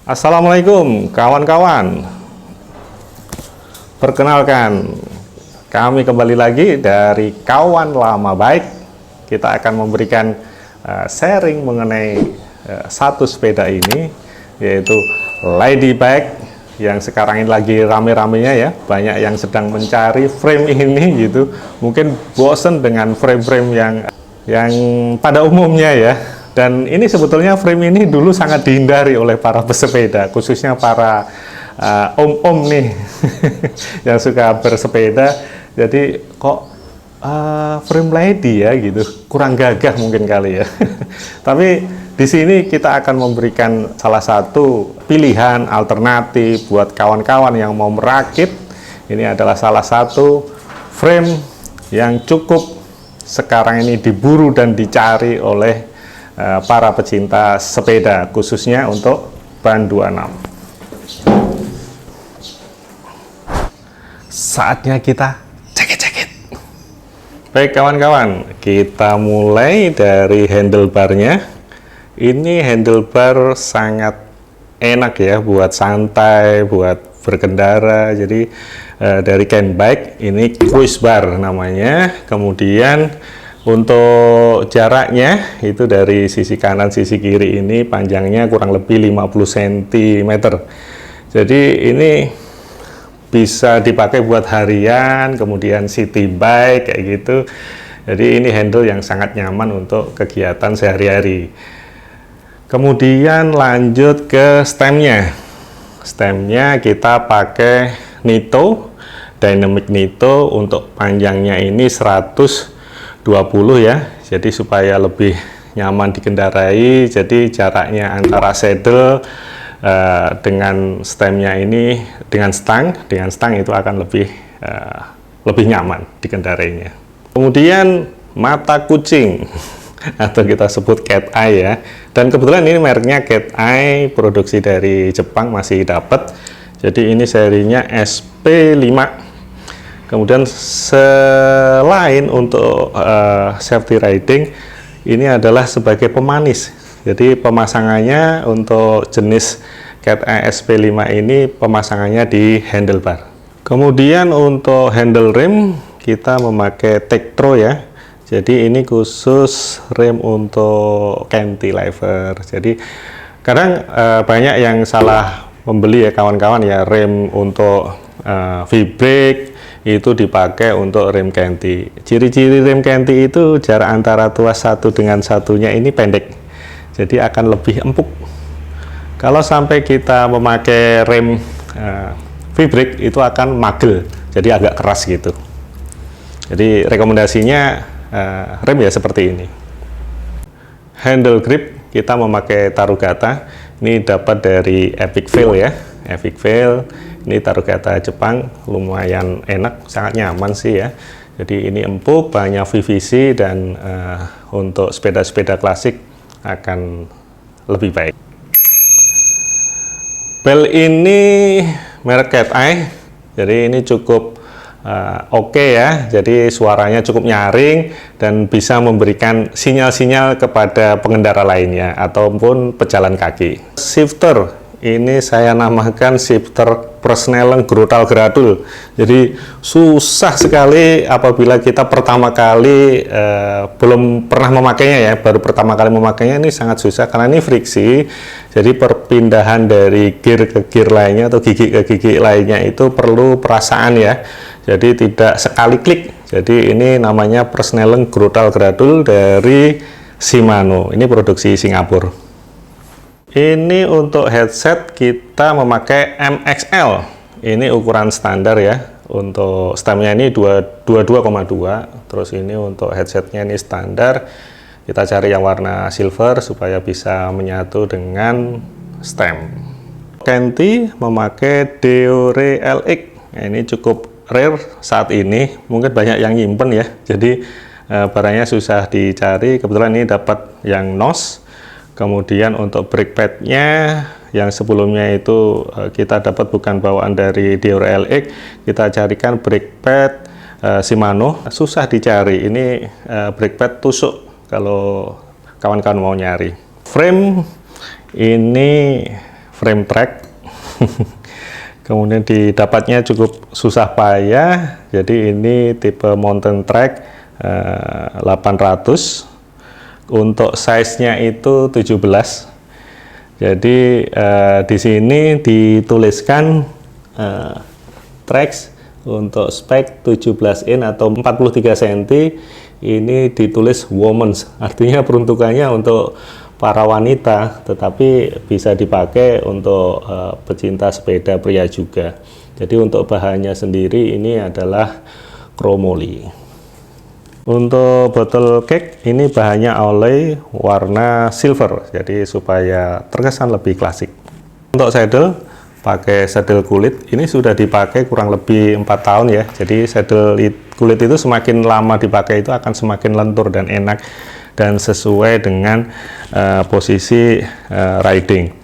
Assalamualaikum kawan-kawan. Perkenalkan, kami kembali lagi dari Kawan Lama Baik. Kita akan memberikan sharing mengenai satu sepeda ini, yaitu Lady Bike, yang sekarang ini lagi rame-ramenya ya. Banyak yang sedang mencari frame ini gitu. Mungkin bosen dengan frame-frame yang pada umumnya ya. Dan ini sebetulnya frame ini dulu sangat dihindari oleh para pesepeda, khususnya para om-om nih yang suka bersepeda. Jadi kok frame lady ya gitu, kurang gagah mungkin kali ya. Tapi di sini kita akan memberikan salah satu pilihan alternatif buat kawan-kawan yang mau merakit. Ini adalah salah satu frame yang cukup sekarang ini diburu dan dicari oleh para pecinta sepeda, khususnya untuk ban 26. Saatnya kita cekit-cekit. Baik kawan-kawan, kita mulai dari handlebarnya. Ini handlebar sangat enak ya buat santai, buat berkendara. Jadi dari Ken Bike, ini cruise bar namanya. Kemudian untuk jaraknya itu dari sisi kanan sisi kiri ini panjangnya kurang lebih 50 cm. Jadi ini bisa dipakai buat harian, kemudian city bike kayak gitu. Jadi ini handle yang sangat nyaman untuk kegiatan sehari-hari. Kemudian lanjut ke stemnya. Stemnya kita pakai Nitto, Dynamic Nitto. Untuk panjangnya ini 120 ya, jadi supaya lebih nyaman dikendarai. Jadi jaraknya antara saddle dengan stemnya ini dengan stang itu akan lebih nyaman dikendarainya. Kemudian mata kucing atau kita sebut cat eye ya, dan kebetulan ini mereknya cat eye, produksi dari Jepang, masih dapat. Jadi ini serinya SP5. Kemudian selain untuk safety riding, ini adalah sebagai pemanis. Jadi pemasangannya untuk jenis Cat Eye SP5 ini pemasangannya di handlebar. Kemudian untuk handle rim kita memakai Tektro ya. Jadi ini khusus rem untuk cantilever. Jadi kadang banyak yang salah membeli ya kawan-kawan ya, rem untuk V-brake itu dipakai untuk rem canti. Ciri-ciri rem canti itu jarak antara tuas satu dengan satunya ini pendek, jadi akan lebih empuk. Kalau sampai kita memakai rem V-brake itu akan magel, jadi agak keras gitu. Jadi rekomendasinya rem ya seperti ini. Handle grip kita memakai Tarugata. Ini dapat dari Epic Fail ya. Epic Fail ini Tarugata Jepang, lumayan enak, sangat nyaman sih ya. Jadi ini empuk, banyak VVC, dan untuk sepeda-sepeda klasik akan lebih baik. Bel ini merek Cat Eye, jadi ini cukup oke ya. Jadi suaranya cukup nyaring dan bisa memberikan sinyal-sinyal kepada pengendara lainnya ataupun pejalan kaki. Shifter ini saya namakan shifter Persneleng Grotal Gradul. Jadi susah sekali apabila kita pertama kali belum pernah memakainya ya, baru pertama kali memakainya ini sangat susah karena ini friksi. Jadi perpindahan dari gear ke gear lainnya atau gigi ke gigi lainnya itu perlu perasaan ya. Jadi tidak sekali klik. Jadi ini namanya Persneleng Grotal Gradul dari Shimano. Ini produksi Singapura. Ini untuk headset kita memakai MXL. Ini ukuran standar ya. Untuk stemnya ini 22,2. Terus ini untuk headsetnya ini standar. Kita cari yang warna silver supaya bisa menyatu dengan stem. Canti memakai Deore LX. Ini cukup rare saat ini. Mungkin banyak yang nyimpen ya. Jadi barangnya susah dicari. Kebetulan ini dapat yang NOS. Kemudian untuk brake pad-nya yang sebelumnya itu kita dapat bukan bawaan dari Deore LX, kita carikan brake pad Shimano, susah dicari. Ini brake pad tusuk kalau kawan-kawan mau nyari. Frame ini frame track. Kemudian didapatnya cukup susah payah, jadi ini tipe mountain track 800, untuk size-nya itu 17. Jadi di sini dituliskan tracks untuk spek 17 in atau 43 cm, ini ditulis women's, artinya peruntukannya untuk para wanita, tetapi bisa dipakai untuk pecinta sepeda pria juga. Jadi untuk bahannya sendiri ini adalah chromoly. Untuk bottle cake ini bahannya oleh warna silver, jadi supaya terkesan lebih klasik. Untuk saddle pakai saddle kulit, ini sudah dipakai kurang lebih 4 tahun ya. Jadi saddle kulit itu semakin lama dipakai itu akan semakin lentur dan enak dan sesuai dengan posisi riding.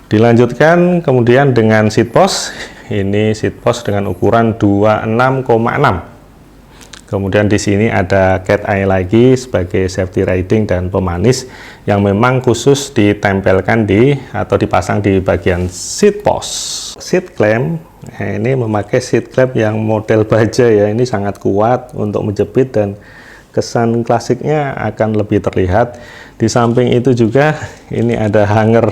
Dilanjutkan kemudian dengan seat post. Ini seat post dengan ukuran 26,6. Kemudian di sini ada cat eye lagi sebagai safety riding dan pemanis yang memang khusus ditempelkan di atau dipasang di bagian seat post. Seat clamp, ini memakai seat clamp yang model baja ya, ini sangat kuat untuk menjepit dan kesan klasiknya akan lebih terlihat. Di samping itu juga ini ada hanger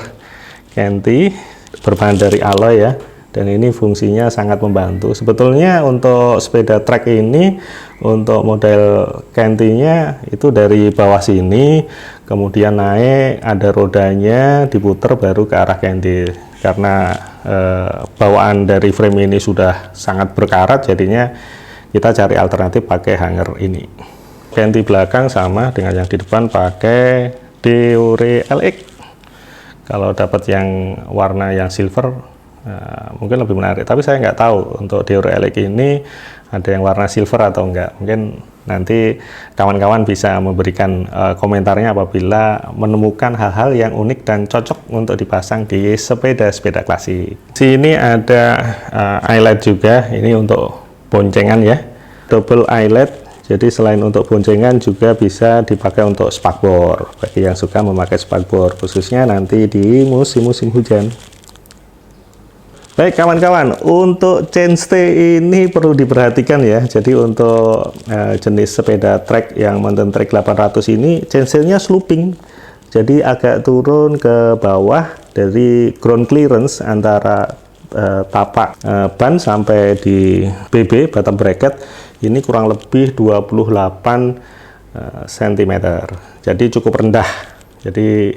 canty berbahan dari alloy ya, dan ini fungsinya sangat membantu. Sebetulnya untuk sepeda trek ini untuk model canty-nya itu dari bawah sini kemudian naik, ada rodanya, diputer baru ke arah canty. Karena bawaan dari frame ini sudah sangat berkarat, jadinya kita cari alternatif pakai hanger ini. Canty belakang sama dengan yang di depan pakai Deore LX. Kalau dapat yang warna yang silver mungkin lebih menarik, tapi saya nggak tahu untuk Deore LX ini ada yang warna silver atau enggak. Mungkin nanti kawan-kawan bisa memberikan komentarnya apabila menemukan hal-hal yang unik dan cocok untuk dipasang di sepeda-sepeda klasik. Sini ada eyelet juga, ini untuk boncengan ya, double eyelet. Jadi selain untuk boncengan juga bisa dipakai untuk spakbor bagi yang suka memakai spakbor, khususnya nanti di musim-musim hujan. Baik kawan-kawan, untuk chainstay ini perlu diperhatikan ya. Jadi untuk jenis sepeda trek yang mountain trek 800 ini chainstay-nya slooping. Jadi agak turun ke bawah dari ground clearance antara tapak ban sampai di BB bottom bracket ini kurang lebih 28 cm. Jadi cukup rendah. Jadi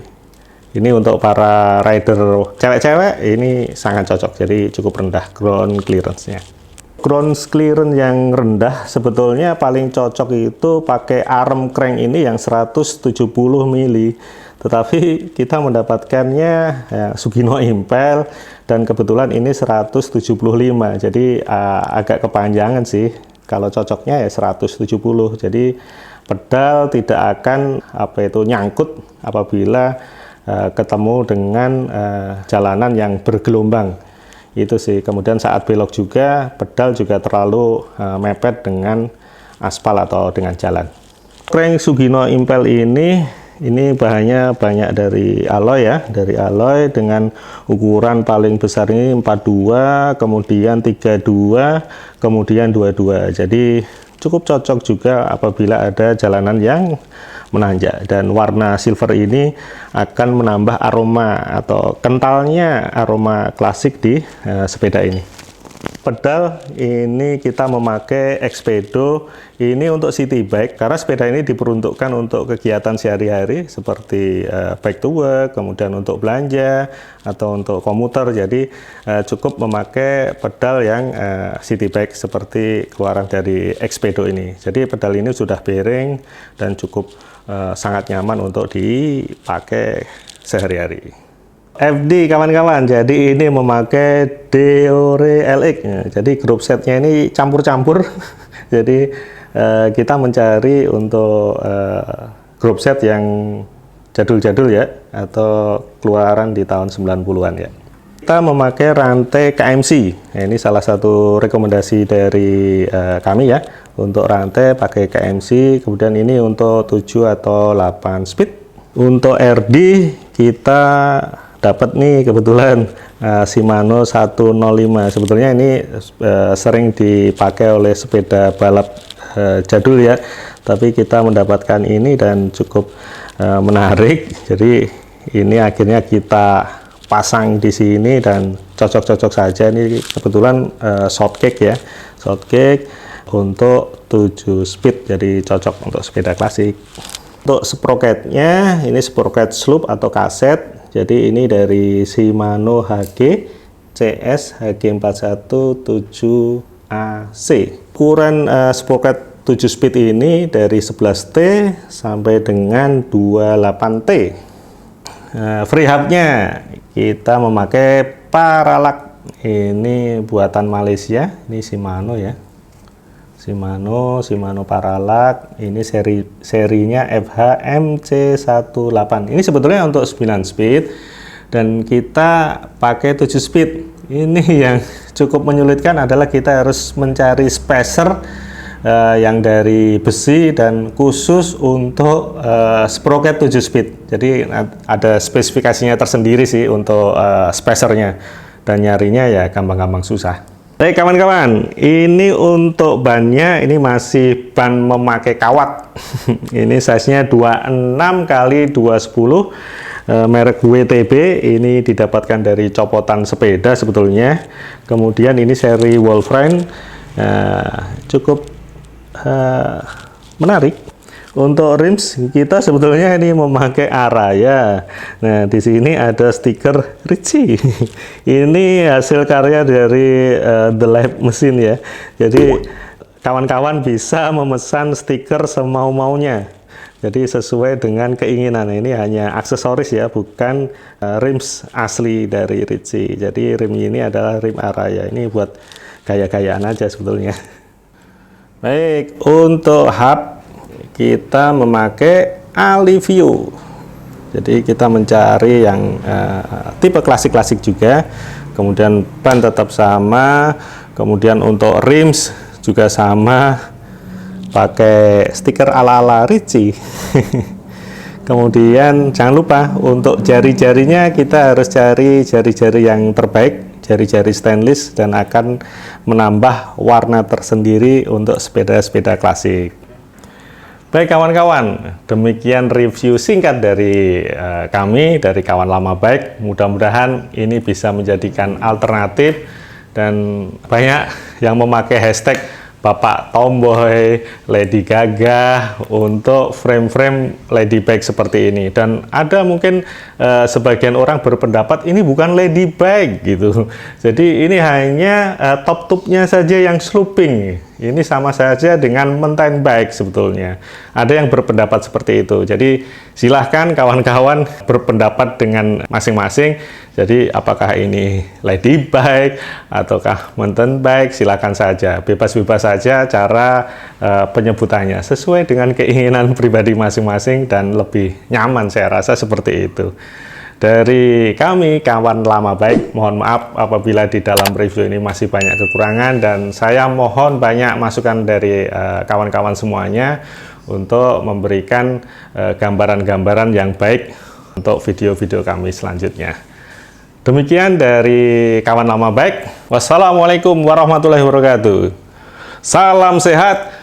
ini untuk para rider cewek-cewek ini sangat cocok, jadi cukup rendah ground clearance-nya. Ground clearance yang rendah sebetulnya paling cocok itu pakai arm crank ini yang 170 mili. Tetapi kita mendapatkannya ya, Sugino Impel dan kebetulan ini 175. Jadi agak kepanjangan sih. Kalau cocoknya ya 170. Jadi pedal tidak akan nyangkut apabila ketemu dengan jalanan yang bergelombang itu sih. Kemudian saat belok juga pedal juga terlalu mepet dengan aspal atau dengan jalan. Crank Sugino Impel ini bahannya banyak dari alloy ya, dari alloy dengan ukuran paling besar ini 42, kemudian 32, kemudian 22. Jadi cukup cocok juga apabila ada jalanan yang menanjak, dan warna silver ini akan menambah aroma atau kentalnya aroma klasik di sepeda ini. Pedal ini kita memakai Expedo ini untuk city bike karena sepeda ini diperuntukkan untuk kegiatan sehari-hari seperti bike to work, kemudian untuk belanja atau untuk komuter. Jadi cukup memakai pedal yang city bike seperti keluaran dari Expedo ini. Jadi pedal ini sudah bearing dan cukup sangat nyaman untuk dipakai sehari-hari. FD kawan-kawan, jadi ini memakai Deore LX ya. Jadi grup setnya ini campur-campur. Jadi kita mencari untuk grup set yang jadul-jadul ya, atau keluaran di tahun 90-an ya. Kita memakai rantai KMC. Nah, ini salah satu rekomendasi dari kami ya, untuk rantai pakai KMC. Kemudian ini untuk 7 atau 8 speed. Untuk RD kita dapat nih kebetulan Shimano 105. Sebetulnya ini sering dipakai oleh sepeda balap jadul ya, tapi kita mendapatkan ini dan cukup menarik. Jadi ini akhirnya kita pasang di sini dan cocok-cocok saja. Ini kebetulan shortcake ya, shortcake untuk 7 speed, jadi cocok untuk sepeda klasik. Untuk sprocketnya, ini sprocket sloop atau kaset. Jadi ini dari Shimano HG CS HG417AC. Ukuran sprocket 7 speed ini dari 11T sampai dengan 28T. Free hubnya kita memakai Paralak. Ini buatan Malaysia. Ini Shimano ya. Shimano Paralak, ini serinya FHMC18. Ini sebetulnya untuk 9 speed dan kita pakai 7 speed. Ini yang cukup menyulitkan adalah kita harus mencari spacer yang dari besi dan khusus untuk sprocket 7 speed. Jadi ada spesifikasinya tersendiri sih untuk spacernya, dan nyarinya ya gampang-gampang susah. Baik kawan-kawan, ini untuk bannya, ini masih ban memakai kawat. Ini size-nya 26 x 210, merek WTB. Ini didapatkan dari copotan sepeda sebetulnya. Kemudian ini seri Wolfram, cukup menarik. Untuk rims kita sebetulnya ini memakai Araya. Nah, di sini ada stiker Ritchie. Ini hasil karya dari The Lab mesin ya. Jadi kawan-kawan bisa memesan stiker semau-maunya. Jadi sesuai dengan keinginan. Ini hanya aksesoris ya, bukan rims asli dari Ritchie. Jadi rim ini adalah rim Araya. Ini buat gaya-gayaan aja sebetulnya. Baik, untuk hub kita memakai Alivio. Jadi kita mencari yang tipe klasik-klasik juga. Kemudian ban tetap sama. Kemudian untuk rims juga sama, pakai stiker ala-ala Ritchie. Kemudian jangan lupa untuk jari-jarinya kita harus cari jari-jari yang terbaik, jari-jari stainless, dan akan menambah warna tersendiri untuk sepeda-sepeda klasik. Baik kawan-kawan, demikian review singkat dari kami, dari Kawan Lama Bike. Mudah-mudahan ini bisa menjadikan alternatif, dan banyak yang memakai hashtag Bapak Tomboy, Lady Gaga untuk frame-frame lady bike seperti ini. Dan ada mungkin sebagian orang berpendapat ini bukan lady bike gitu. Jadi ini hanya top tube-nya saja yang sloping. Ini sama saja dengan mountain bike sebetulnya. Ada yang berpendapat seperti itu. Jadi silahkan kawan-kawan berpendapat dengan masing-masing. Jadi apakah ini lady bike ataukah mountain bike, silakan saja. Bebas-bebas saja cara penyebutannya. Sesuai dengan keinginan pribadi masing-masing dan lebih nyaman, saya rasa seperti itu. Dari kami, Kawan Lama Bike, mohon maaf apabila di dalam review ini masih banyak kekurangan, dan saya mohon banyak masukan dari kawan-kawan semuanya untuk memberikan gambaran-gambaran yang baik untuk video-video kami selanjutnya. Demikian dari Kawan Lama Bike. Wassalamualaikum warahmatullahi wabarakatuh. Salam sehat,